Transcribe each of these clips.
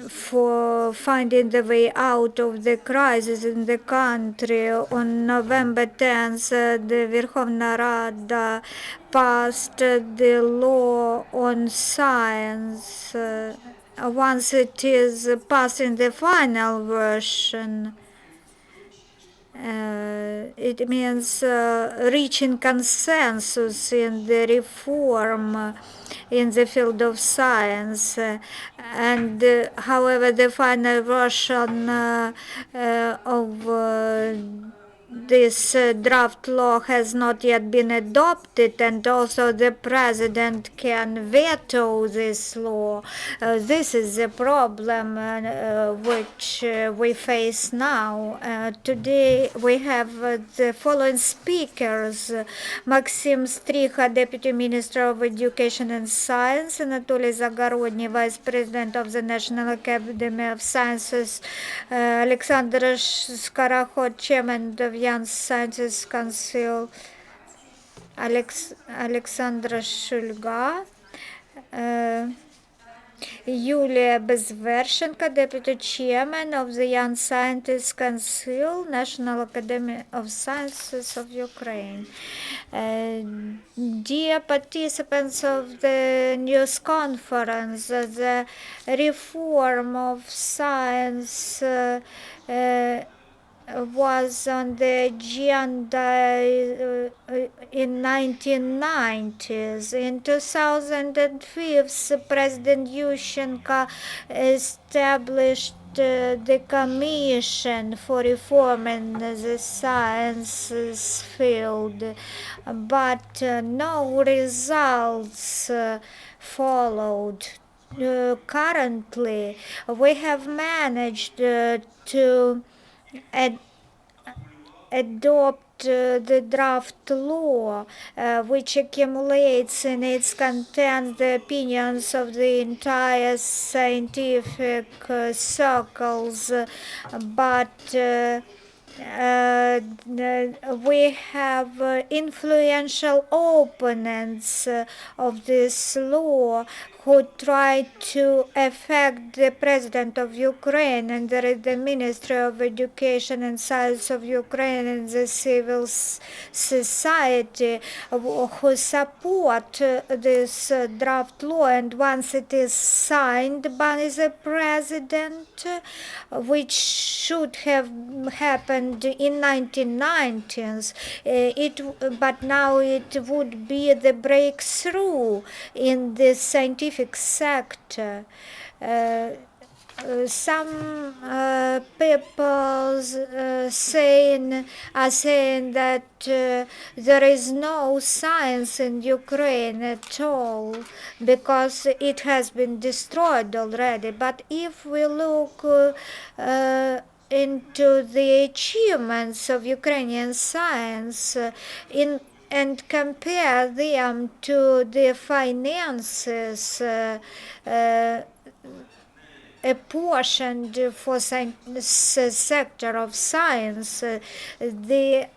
for finding the way out of the crisis in the country. On November 10th, the Verkhovna Rada passed the law on science. Once it is passed in the final version, it means reaching consensus in the reform in the field of science. However, the final version of this draft law has not yet been adopted, and also the president can veto this law. This is the problem which we face now. Today we have the following speakers: Maksym Strikha, Deputy Minister of Education and Science; Anatoliy Zagorodniy, Vice President of the National Academy of Sciences; Oleksandr Skorokhod, Chairman of Young Scientists Council; Oleksandra Shulga; Yulia Bezverchenko, Deputy Chairman of the Young Scientists Council, National Academy of Sciences of Ukraine. Dear participants of the news conference, the reform of science was on the agenda in 1990s. In 2005, President Yushchenko established the Commission for Reform in the Sciences field, but no results followed. Currently, we have managed to adopt the draft law, which accumulates in its content the opinions of the entire scientific circles, but we have influential opponents of this law who try to affect the President of Ukraine and the Ministry of Education and Science of Ukraine and the civil society who support this draft law. And once it is signed by the President, which should have happened in 1990s, but now it would be the breakthrough in the scientific sector. Some people are saying that there is no science in Ukraine at all because it has been destroyed already. But if we look into the achievements of Ukrainian science and compare them to the finances apportioned for sector of science, the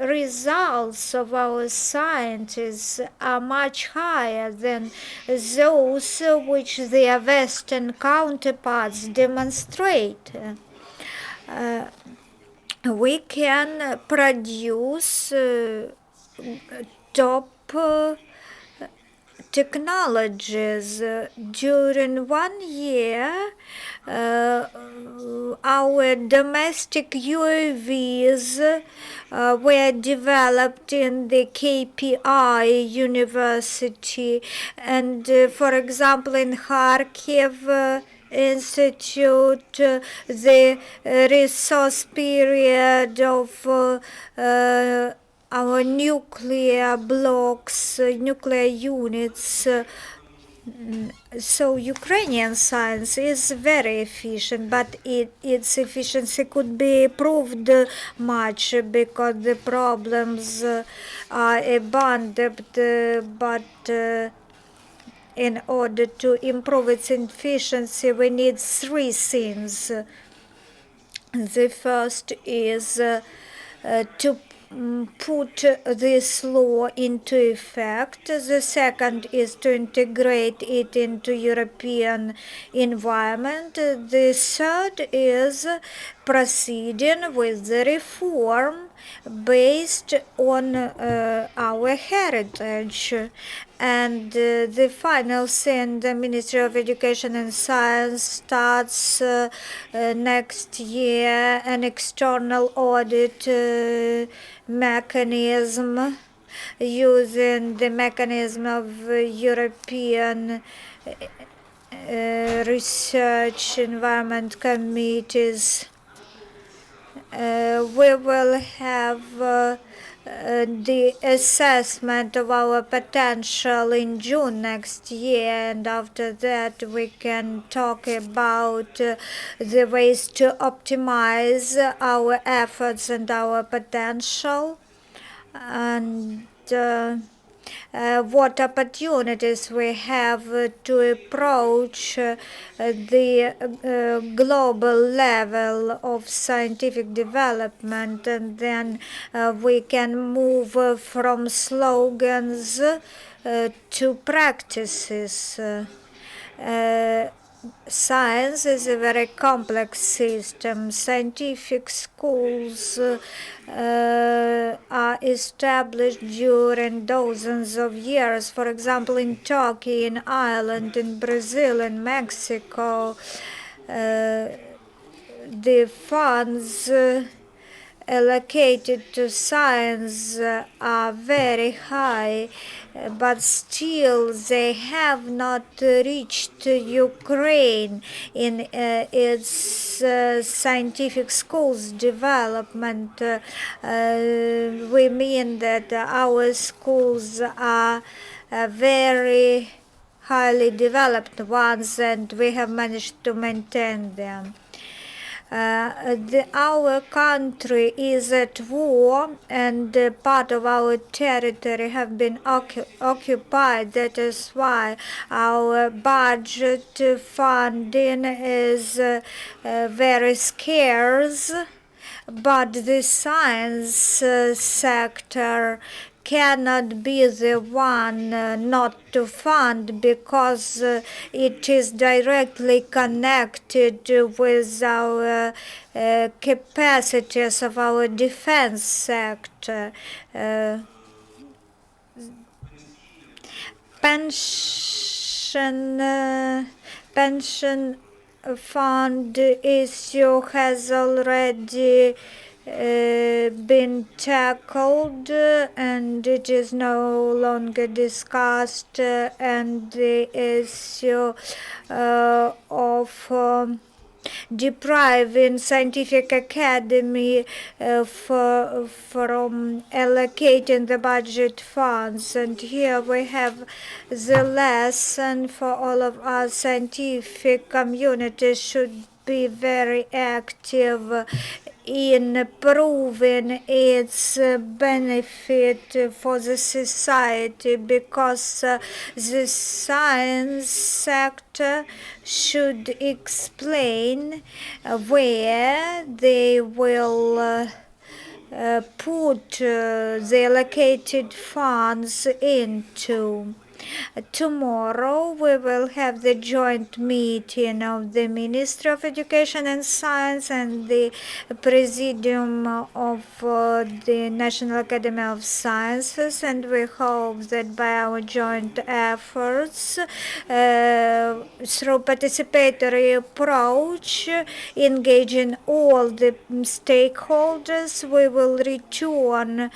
results of our scientists are much higher than those which their Western counterparts demonstrate. We can produce top technologies. During 1 year, our domestic UAVs were developed in the KPI University, and for example in Kharkiv Institute, the resource period of our nuclear blocks, nuclear units. So Ukrainian science is very efficient, but its efficiency could be improved much because the problems are abundant, but in order to improve its efficiency, we need three things. The first is to put this law into effect. The second is to integrate it into European environment. The third is proceeding with the reform based on our heritage. And the final thing, the Ministry of Education and Science starts next year an external audit mechanism using the mechanism of European research environment committees. We will have the assessment of our potential in June next year, and after that we can talk about the ways to optimize our efforts and our potential, and what opportunities we have to approach the global level of scientific development, and then we can move from slogans to practices. Science is a very complex system. Scientific schools are established during dozens of years. For example, in Turkey, in Ireland, in Brazil, in Mexico, the funds allocated to science are very high, but still they have not reached Ukraine in its scientific schools development. We mean that our schools are very highly developed ones, and we have managed to maintain them. Our country is at war, and part of our territory have been occupied. That is why our budget funding is very scarce. But the science sector cannot be the one not to fund, because it is directly connected with our capacities of our defense sector. Pension fund issue has already been tackled, and it is no longer discussed, and the issue of depriving scientific academy from allocating the budget funds. And here we have the lesson for all of us. Scientific community should be very active in proving its benefit for the society, because the science sector should explain where they will put the allocated funds into. Tomorrow we will have the joint meeting of the Ministry of Education and Science and the Presidium of the National Academy of Sciences, and we hope that by our joint efforts, through participatory approach, engaging all the stakeholders, we will return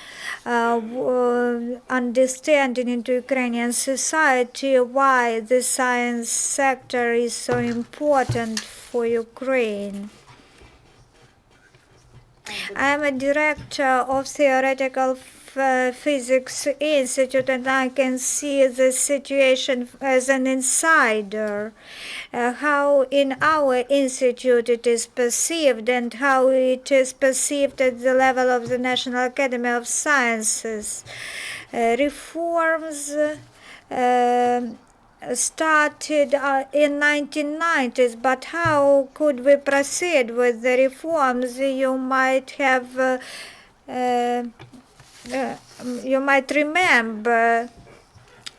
understanding into Ukrainian society why the science sector is so important for Ukraine. I am a director of Theoretical Physics Institute, and I can see the situation as an insider, how in our institute it is perceived and how it is perceived at the level of the National Academy of Sciences. Reforms started in 1990s, but how could we proceed with the reforms? You might have you might remember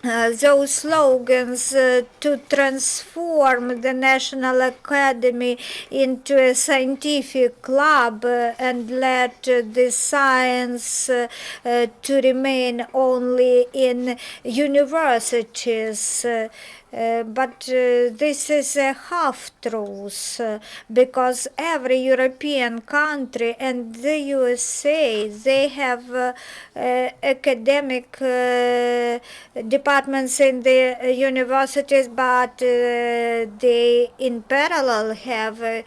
those slogans to transform the National Academy into a scientific club and let the science to remain only in universities. But this is a half truth because every European country and the USA, they have academic departments in the universities, but they in parallel have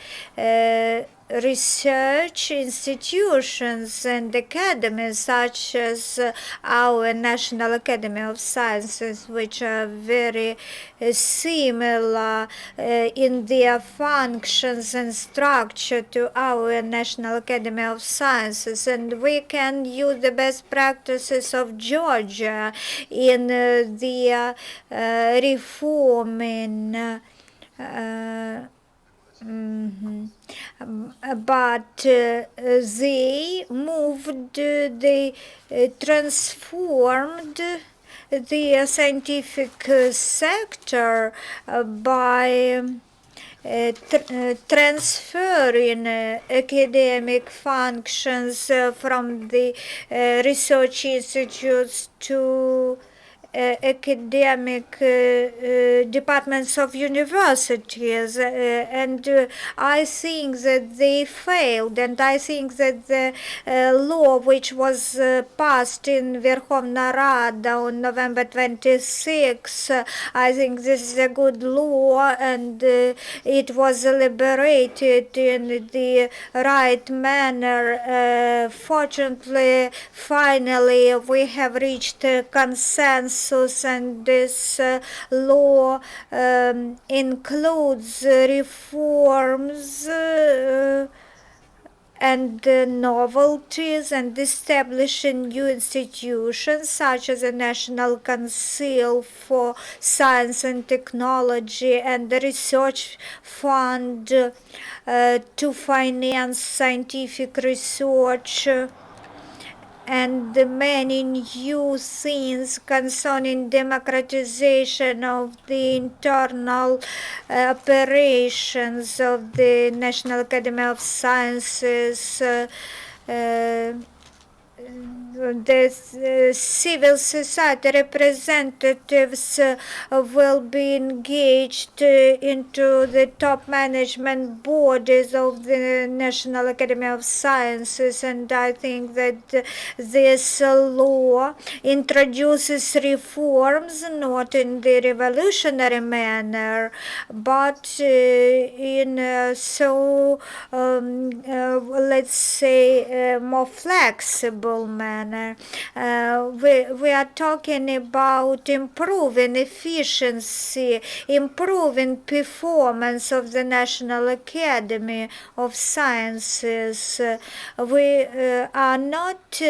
research institutions and academies such as our National Academy of Sciences, which are very similar in their functions and structure to our National Academy of Sciences, and we can use the best practices of Georgia in the reforming but they moved, they transformed the scientific sector by transferring academic functions from the research institutes to academic departments of universities, and I think that they failed, and I think that the law which was passed in Verkhovna Rada on November 26, I think this is a good law, and it was elaborated in the right manner. Fortunately, finally, we have reached a consensus, and this law includes reforms and novelties, and establishing new institutions such as the National Council for Science and Technology and the Research Fund to finance scientific research, and the many new things concerning democratization of the internal operations of the National Academy of Sciences. The civil society representatives will be engaged into the top management bodies of the National Academy of Sciences, and I think that this law introduces reforms not in the revolutionary manner, but in so let's say more flexible manner. We are talking about improving efficiency, improving performance of the National Academy of Sciences. We are not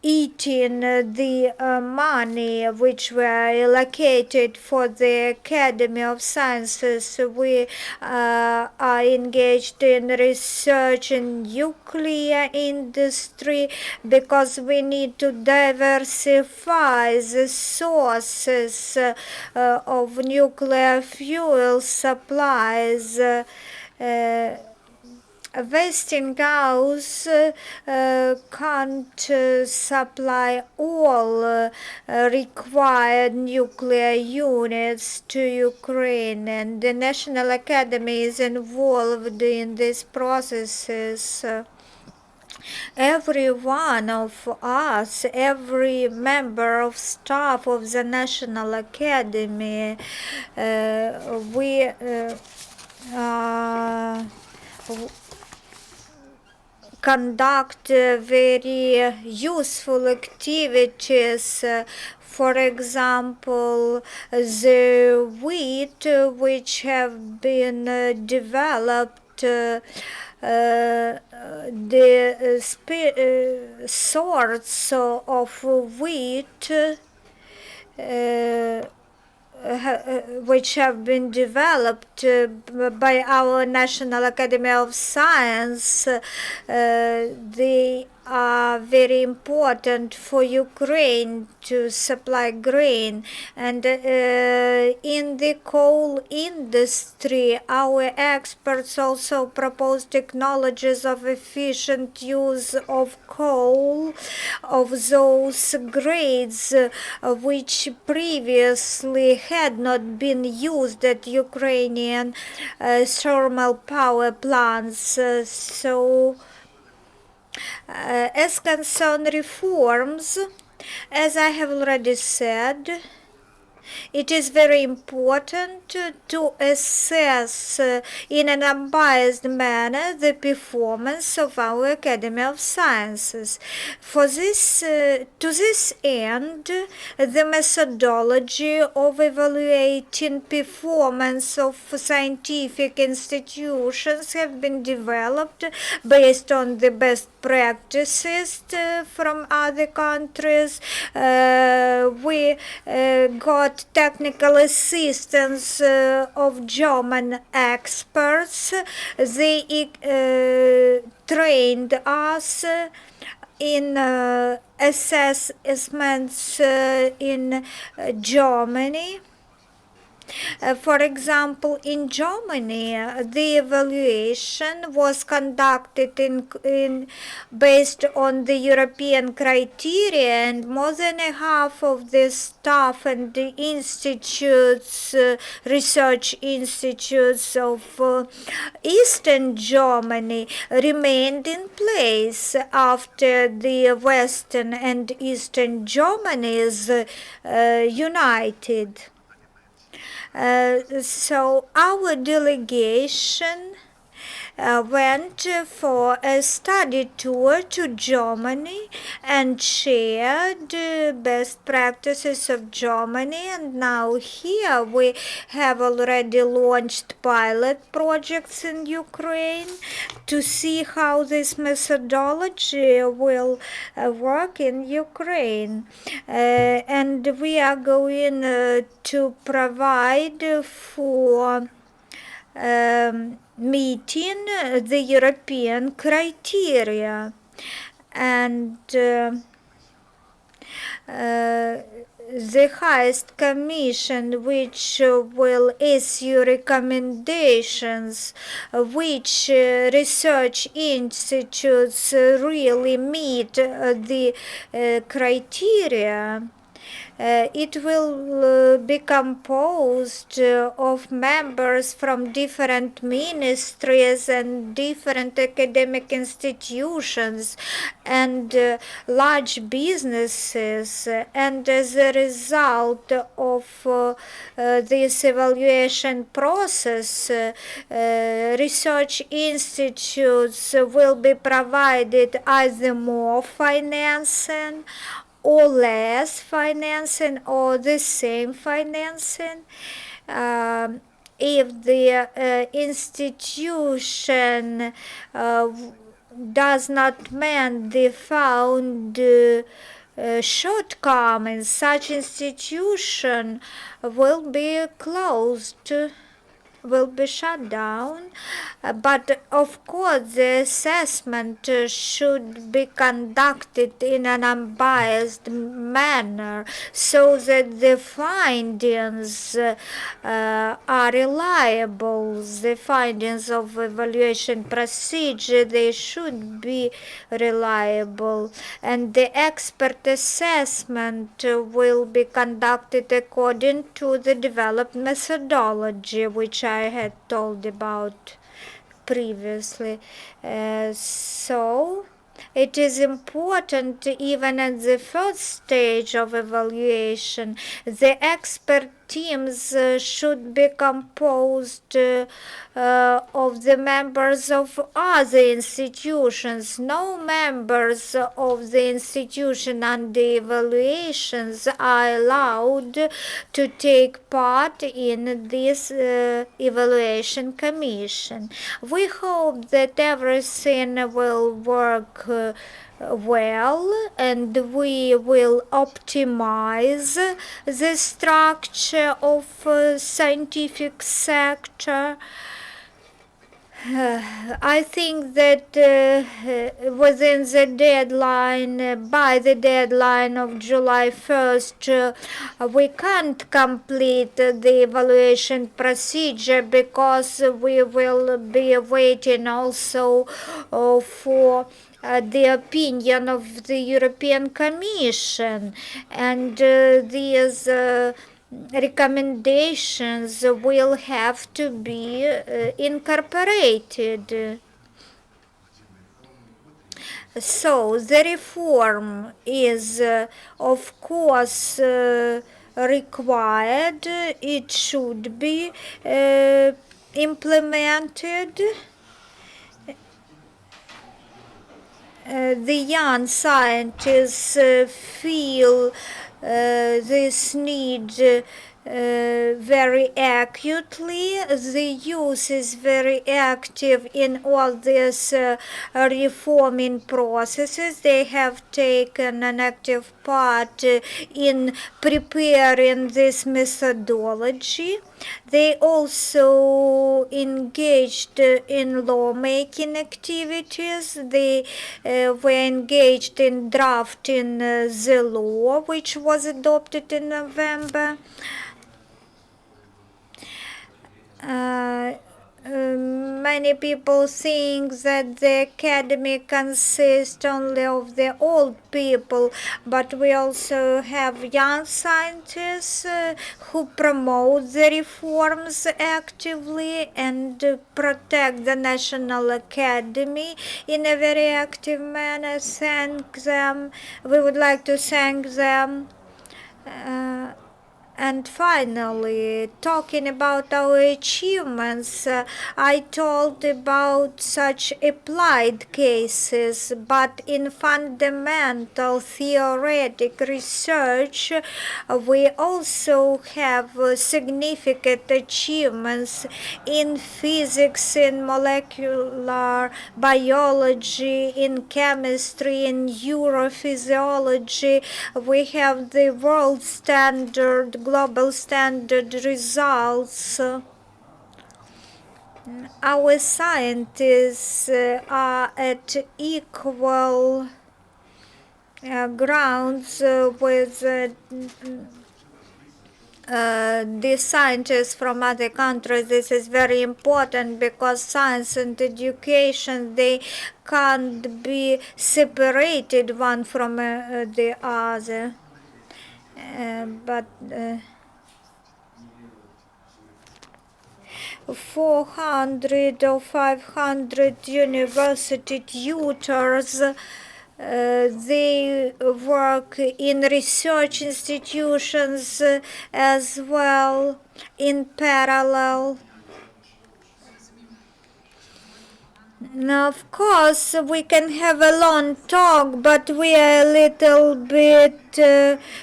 eating the money which were allocated for the Academy of Sciences. We are engaged in research in nuclear industry because we need to diversify the sources of nuclear fuel supplies. Westinghouse can't supply all required nuclear units to Ukraine, and the National Academy is involved in these processes. Every one of us, every member of staff of the National Academy, we conduct very useful activities. For example, the wheat which have been developed, the sorts of wheat which have been developed by our National Academy of Science, they are very important for Ukraine to supply grain. And in the coal industry, our experts also propose technologies of efficient use of coal of those grades which previously had not been used at Ukrainian thermal power plants. As concern reforms, as I have already said, it is very important to assess in an unbiased manner the performance of our Academy of Sciences. For this, to this end, the methodology of evaluating performance of scientific institutions have been developed based on the best practices from other countries. We got technical assistance of German experts. They trained us in assessments in Germany. For example, in Germany, the evaluation was conducted based on the European criteria, and more than a half of the staff and the institutes, research institutes of Eastern Germany remained in place after the Western and Eastern Germanies united. So our delegation went for a study tour to Germany and shared best practices of Germany. And now here we have already launched pilot projects in Ukraine to see how this methodology will work in Ukraine. And we are going to provide for meeting the European criteria, and the highest commission which will issue recommendations which research institutes really meet the criteria. It will be composed of members from different ministries and different academic institutions and large businesses, and as a result of this evaluation process, research institutes will be provided either more financing or less financing or the same financing. If the institution does not meet the found shortcomings, such institution will be closed, will be shut down. But of course the assessment should be conducted in an unbiased manner so that the findings are reliable. The findings of evaluation procedure, they should be reliable, and the expert assessment will be conducted according to the developed methodology which I had told about previously. So it is important, even at the first stage of evaluation, the expert teams should be composed of the members of other institutions. No members of the institution under evaluations are allowed to take part in this evaluation commission. We hope that everything will work well, and we will optimize the structure of scientific sector I think that within the deadline, by the deadline of July 1st, we can't complete the evaluation procedure because we will be waiting also for the opinion of the European Commission, and these recommendations will have to be incorporated. So the reform is, of course, required. It should be implemented. The young scientists feel this need very acutely. The youth is very active in all these reforming processes. They have taken an active part in preparing this methodology. They also engaged in lawmaking activities. They were engaged in drafting the law, which was adopted in November. Many people think that the academy consists only of the old people, but we also have young scientists who promote the reforms actively and protect the National Academy in a very active manner. Thank them. We would like to thank them. And finally, talking about our achievements, I told about such applied cases, but in fundamental theoretic research, we also have significant achievements in physics, in molecular biology, in chemistry, in neurophysiology. We have the world standard, global standard results. Our scientists are at equal grounds with the scientists from other countries. This is very important because science and education, they can't be separated one from the other. But 400 or 500 university tutors, they work in research institutions as well in parallel. Now, of course, we can have a long talk, but we are a little bit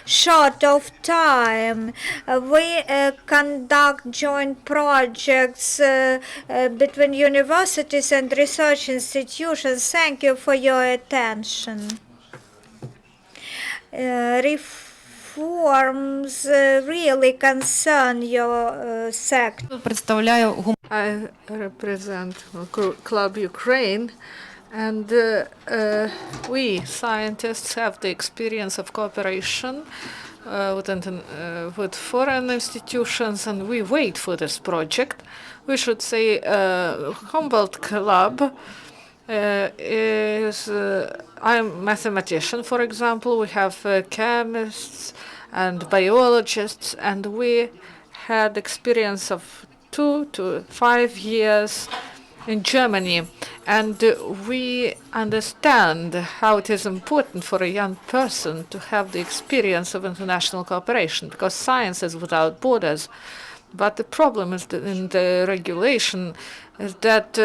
short of time. We conduct joint projects between universities and research institutions. Thank you for your attention. Reforms really concern your sector. I represent Club Ukraine, and we scientists have the experience of cooperation with foreign institutions, and we wait for this project. We should say Humboldt Club is, I'm a mathematician, for example. We have chemists and biologists, and we had experience of 2 to 5 years in Germany, and we understand how it is important for a young person to have the experience of international cooperation, because science is without borders. But the problem is that in the regulation is that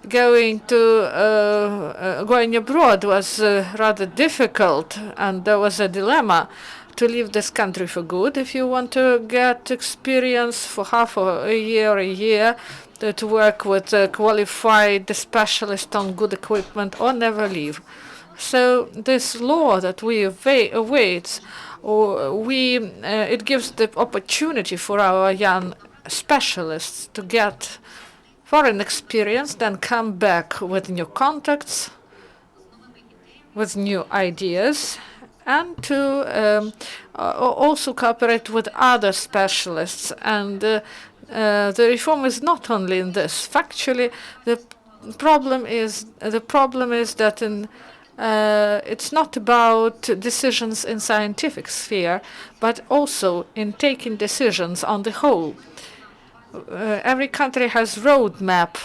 going abroad was rather difficult, and there was a dilemma to leave this country for good if you want to get experience for half a year, to work with a qualified specialist on good equipment, or never leave. So this law that we await, it gives the opportunity for our young specialists to get foreign experience, then come back with new contacts, with new ideas, and to also cooperate with other specialists. And the reform is not only in this. Factually, the problem is that it's not about decisions in scientific sphere, but also in taking decisions on the whole. Every country has roadmap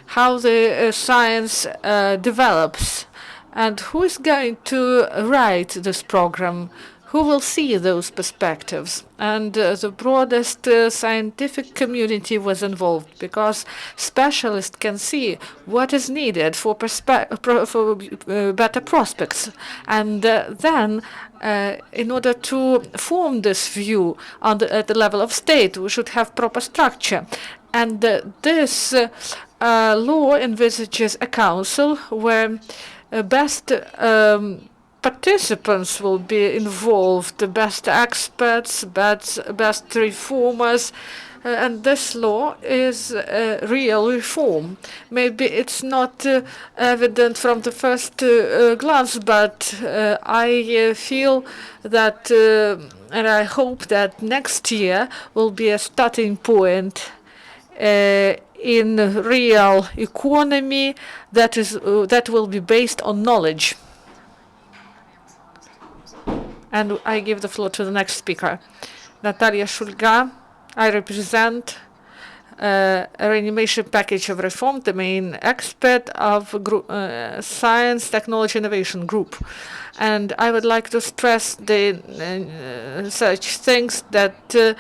how the science develops, and who is going to write this program? Who will see those perspectives? And the broadest scientific community was involved, because specialists can see what is needed for better prospects. And then, in order to form this view at the level of state, we should have proper structure. And this law envisages a council where best participants will be involved, the best experts, best reformers, and this law is a real reform. Maybe it's not evident from the first glance, but I feel that, and I hope that next year will be a starting point in real economy that will be based on knowledge. And I give the floor to the next speaker, Natalia Shulga. I represent a reanimation package of reform, the main expert of Science, Technology, Innovation Group. And I would like to stress the such things that the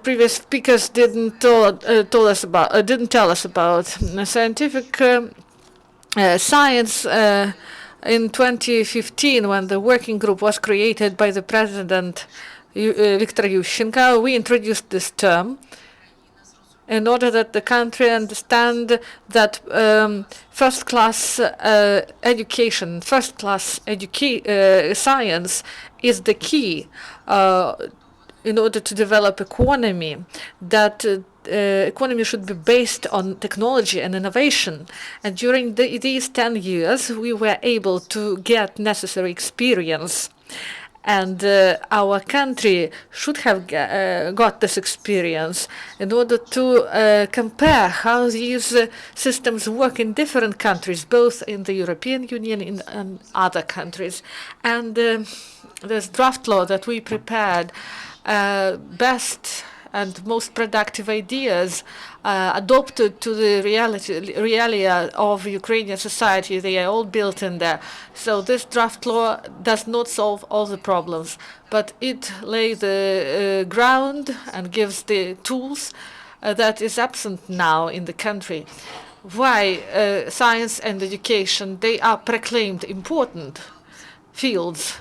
previous speakers didn't tell us about. Scientific science. In 2015, when the working group was created by the president, Viktor Yushchenko, we introduced this term in order that the country understand that first-class education, first-class science is the key in order to develop economy, that economy should be based on technology and innovation. And during these 10 years, we were able to get necessary experience. And our country should have got this experience in order to compare how these systems work in different countries, both in the European Union and other countries. And this draft law that we prepared, best and most productive ideas adopted to the realia of Ukrainian society. They are all built in there. So this draft law does not solve all the problems, but it lays the ground and gives the tools that is absent now in the country. Why science and education, they are proclaimed important fields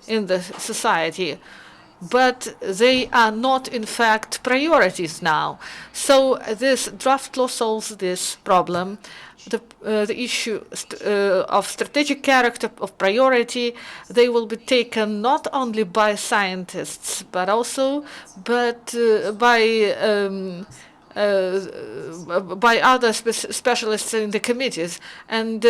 in the society, but they are not, in fact, priorities now. So this draft law solves this problem. The issue of strategic character, of priority, they will be taken not only by scientists, but also by other specialists in the committees, and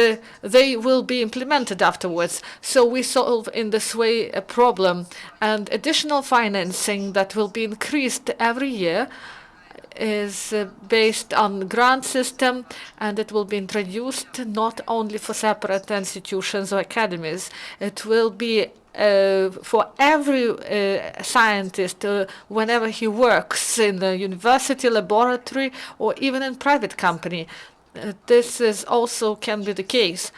they will be implemented afterwards. So we solve in this way a problem, and additional financing that will be increased every year is based on grant system, and it will be introduced not only for separate institutions or academies. It will be for every scientist, whenever he works in a university, laboratory, or even in private company. This is also can be the case.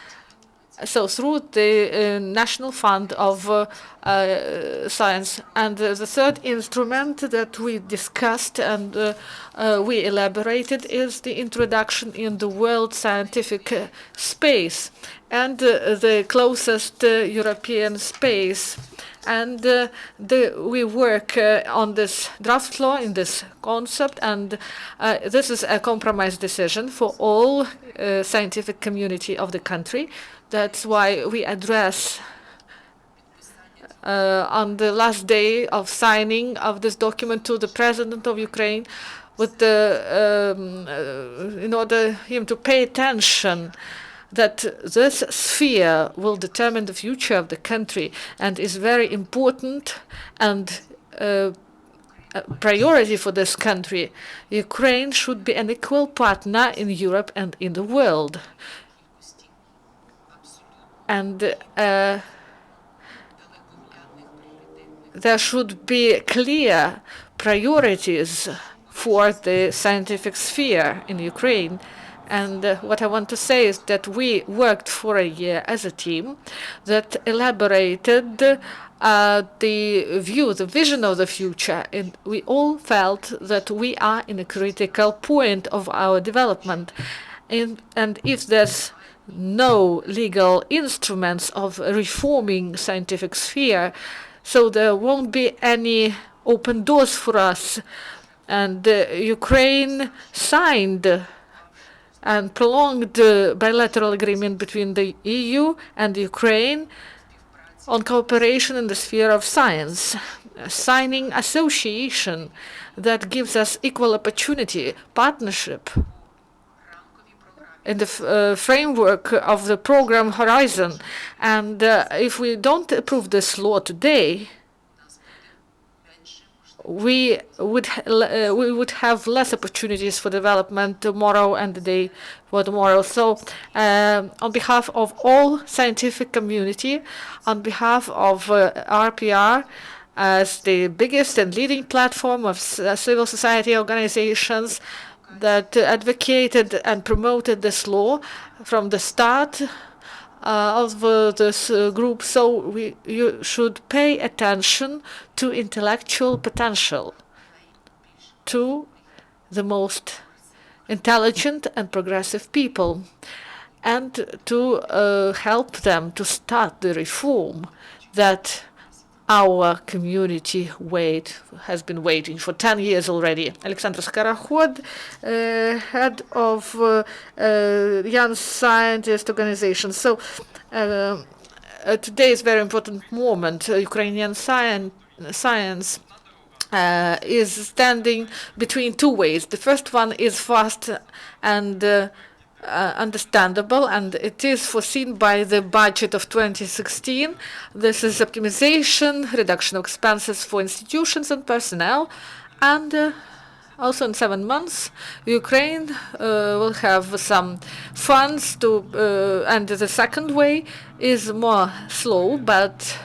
So through the National Fund of Science. And the third instrument that we discussed and we elaborated is the introduction in the world scientific space and the closest European space. And we work on this draft law, in this concept, and this is a compromise decision for all scientific community of the country. That's why we address on the last day of signing of this document to the president of Ukraine, with in order him to pay attention that this sphere will determine the future of the country and is very important and a priority for this country. Ukraine should be an equal partner in Europe and in the world. And there should be clear priorities for the scientific sphere in Ukraine. And what I want to say is that we worked for a year as a team that elaborated the view, the vision of the future. And we all felt that we are in a critical point of our development. And if there's no legal instruments of reforming scientific sphere, so there won't be any open doors for us. And Ukraine signed and prolonged the bilateral agreement between the EU and Ukraine on cooperation in the sphere of science, signing association that gives us equal opportunity, partnership in the framework of the program Horizon. And if we don't approve this law today, we would have less opportunities for development tomorrow and the day for tomorrow. So on behalf of all scientific community, on behalf of RPR, as the biggest and leading platform of civil society organizations that advocated and promoted this law from the start of this group, so you should pay attention to intellectual potential, to the most intelligent and progressive people, and to help them to start the reform that our community has been waiting for 10 years already. Oleksandr Skorokhod, head of Young Scientist Organization. So today is a very important moment. Ukrainian science is standing between two ways. The first one is fast and understandable, and it is foreseen by the budget of 2016. This is optimization, reduction of expenses for institutions and personnel, and also in 7 months, Ukraine will have some funds to, and the second way is more slow, but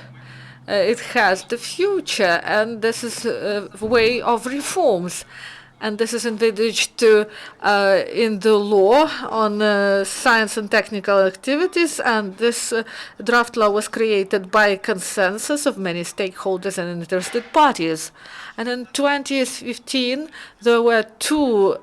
it has the future, and this is a way of reforms. And this is envisaged in the law on science and technical activities. And this draft law was created by consensus of many stakeholders and interested parties. And in 2015, there were two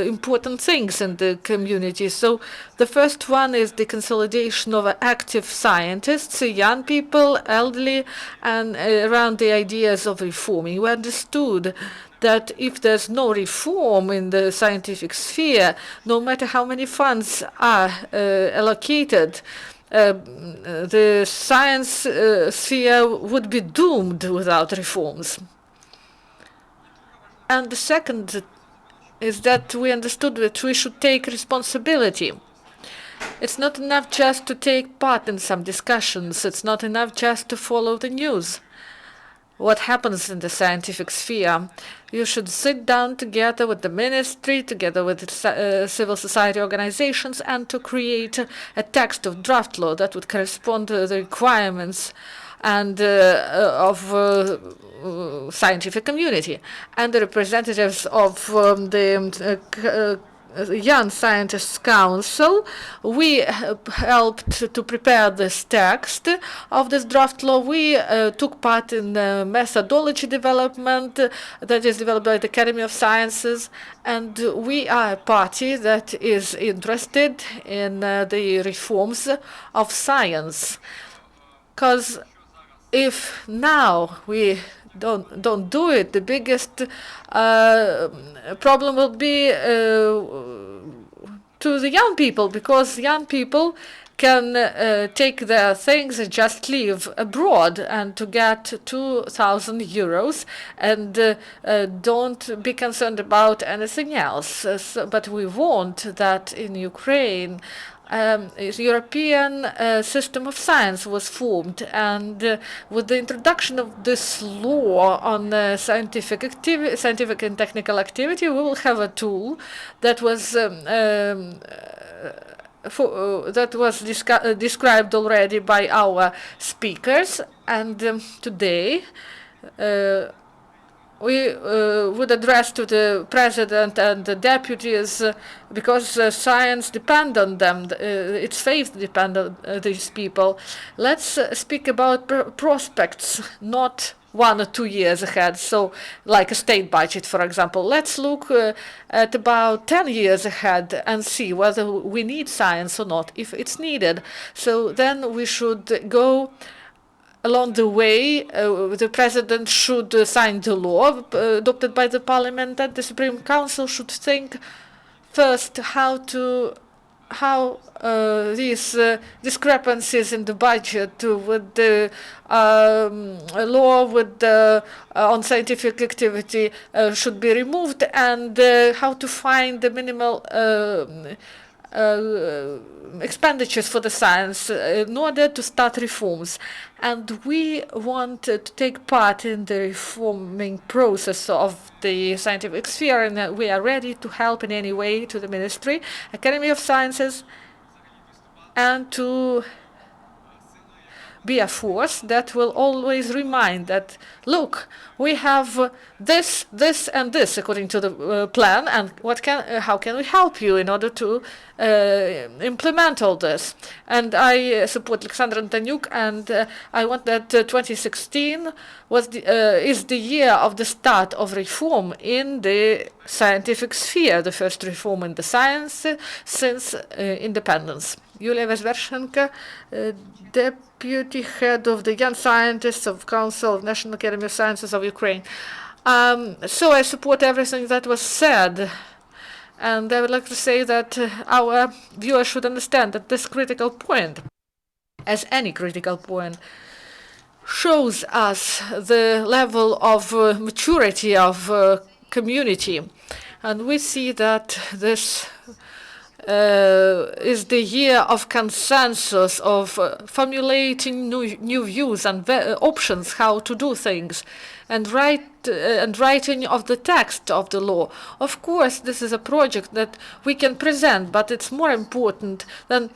important things in the community. So the first one is the consolidation of active scientists, young people, elderly, and around the ideas of reforming. We understood that if there's no reform in the scientific sphere, no matter how many funds are allocated, the science sphere would be doomed without reforms. And the second is that we understood that we should take responsibility. It's not enough just to take part in some discussions. It's not enough just to follow the news. What happens in the scientific sphere? You should sit down together with the ministry, together with the civil society organizations, and to create a text of draft law that would correspond to the requirements and of scientific community. And the representatives of the Young Scientists Council, we helped to prepare this text of this draft law. We took part in the methodology development that is developed by the Academy of Sciences, and we are a party that is interested in the reforms of science. Because if now we don't do it, the biggest problem will be to the young people, because young people can take their things and just leave abroad and to get 2,000 euros and don't be concerned about anything else. But we want that in Ukraine a European system of science was formed, and with the introduction of this law on scientific and technical activity, we will have a tool that was described already by our speakers, and today we would address to the president and the deputies because science depends on them, its faith depends on these people. Let's speak about prospects, not 1 or 2 years ahead. So like a state budget, for example. Let's look at about 10 years ahead and see whether we need science or not, if it's needed. So then we should go along the way. The president should sign the law adopted by the parliament, and the Supreme Council should think first how these discrepancies in the budget with the law with on scientific activity should be removed, and how to find the minimal expenditures for the science in order to start reforms. And we want to take part in the reforming process of the scientific sphere, and we are ready to help in any way to the Ministry, Academy of Sciences, and to be a force that will always remind that, look, we have this, this, and this according to the plan, and how can we help you in order to implement all this? And I support Oleksandr and Antoniuk, and I want that 2016 is the year of the start of reform in the scientific sphere, the first reform in the science since independence. Yulia Bezverchenko, Deputy Head of the Young Scientists of Council of National Academy of Sciences of Ukraine. So I support everything that was said. And I would like to say that our viewers should understand that this critical point, as any critical point, shows us the level of maturity of community. And we see that this is the year of consensus, of formulating new views and options how to do things, and writing of the text of the law. Of course, this is a project that we can present, but it's more important than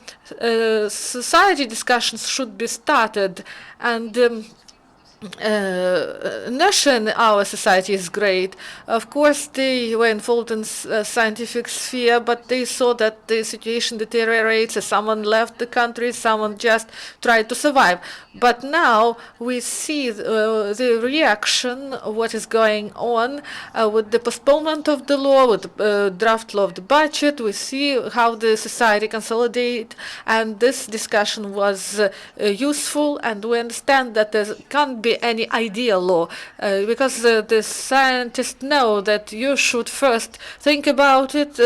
society discussions should be started, and inertia in our society is great. Of course, they were involved in scientific sphere, but they saw that the situation deteriorates. Someone left the country, someone just tried to survive. But now we see the reaction, what is going on with the postponement of the law, with the draft law of the budget. We see how the society consolidate, and this discussion was useful, and we understand that there can't be any ideal law, because the scientists know that you should first think about it,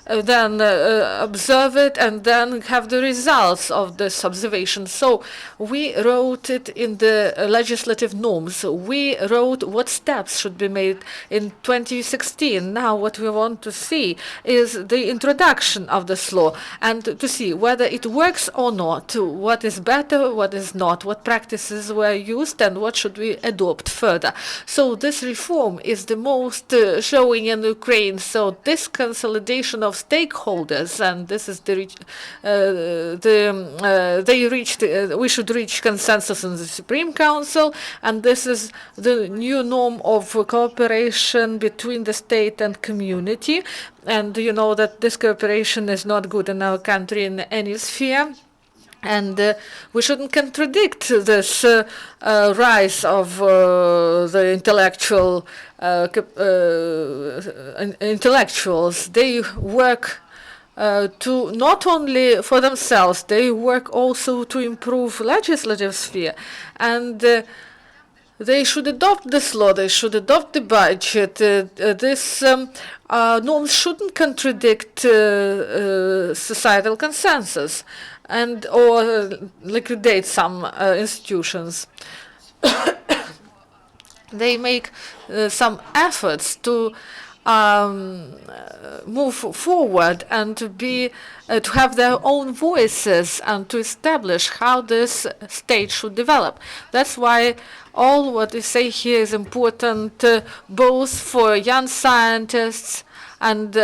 then observe it, and then have the results of this observation. So we wrote it in the legislative norms. We wrote what steps should be made in 2016. Now what we want to see is the introduction of this law, and to see whether it works or not, what is better, what is not, what practices were used, and what should we adopt further. So this reform is the most showing in Ukraine. So this consolidation of stakeholders, and this is we should reach consensus in the Supreme Council, and this is the new norm of cooperation between the state and community. And you know that this cooperation is not good in our country in any sphere. And we shouldn't contradict this rise of the intellectuals. They work to not only for themselves, they work also to improve legislative sphere. And they should adopt this law, they should adopt the budget. This norms shouldn't contradict societal consensus. and or liquidate some institutions. They make some efforts to move forward and to have their own voices and to establish how this state should develop. That's why all what we say here is important, both for young scientists and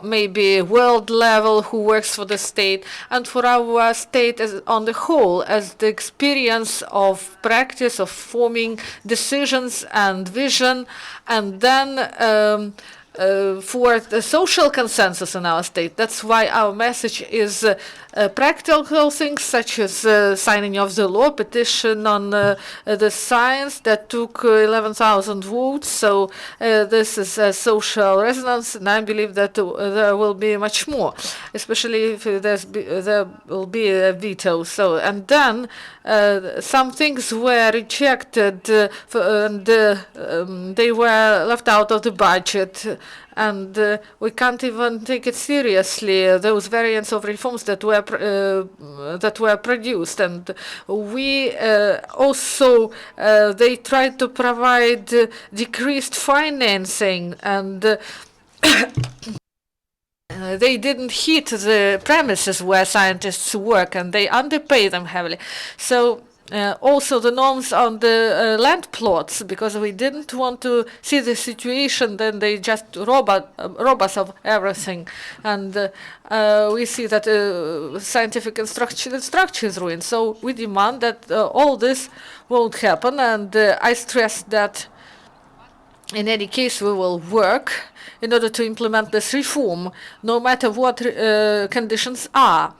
maybe world level who works for the state, and for our state as on the whole, as the experience of practice of forming decisions and vision, and then for the social consensus in our state. That's why our message is practical things such as signing of the law, petition on the science that took 11,000 votes. So this is a social resonance, and I believe that there will be much more, especially if there will be a veto. So, and then some things were rejected and they were left out of the budget, and we can't even take it seriously, those variants of reforms that were produced. And we also they tried to provide decreased financing, and they didn't hit the premises where scientists work, and they underpay them heavily. So also the norms on the land plots, because we didn't want to see the situation, then they just rob us of everything. And we see that scientific structure is ruined. So we demand that all this won't happen, and I stress that in any case we will work in order to implement this reform, no matter what conditions are.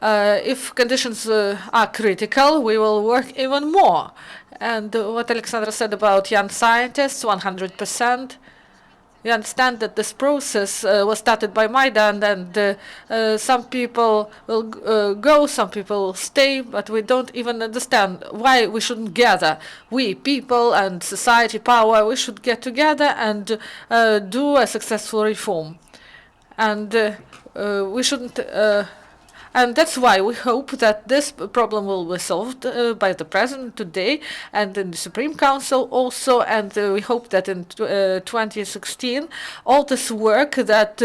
If conditions are critical, we will work even more. And what Oleksandra said about young scientists, 100%. We understand that this process was started by Maidan, and some people will go, some people will stay, but we don't even understand why we shouldn't gather. We, people and society power, we should get together and do a successful reform. And we shouldn't... and that's why we hope that this problem will be solved by the President today and in the Supreme Council also. And we hope that in 2016, all this work that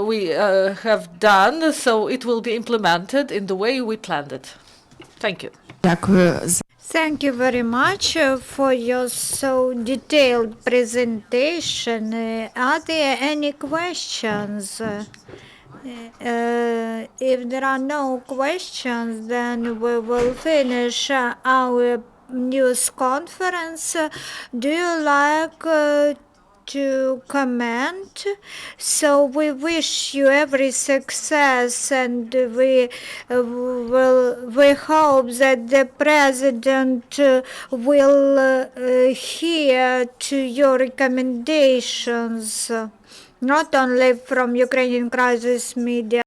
we have done, so it will be implemented in the way we planned it. Thank you. Thank you very much for your so detailed presentation. Are there any questions? If there are no questions, then we will finish our news conference. Do you like to comment? So we wish you every success, and we hope that the President will hear to your recommendations, not only from Ukrainian Crisis Media.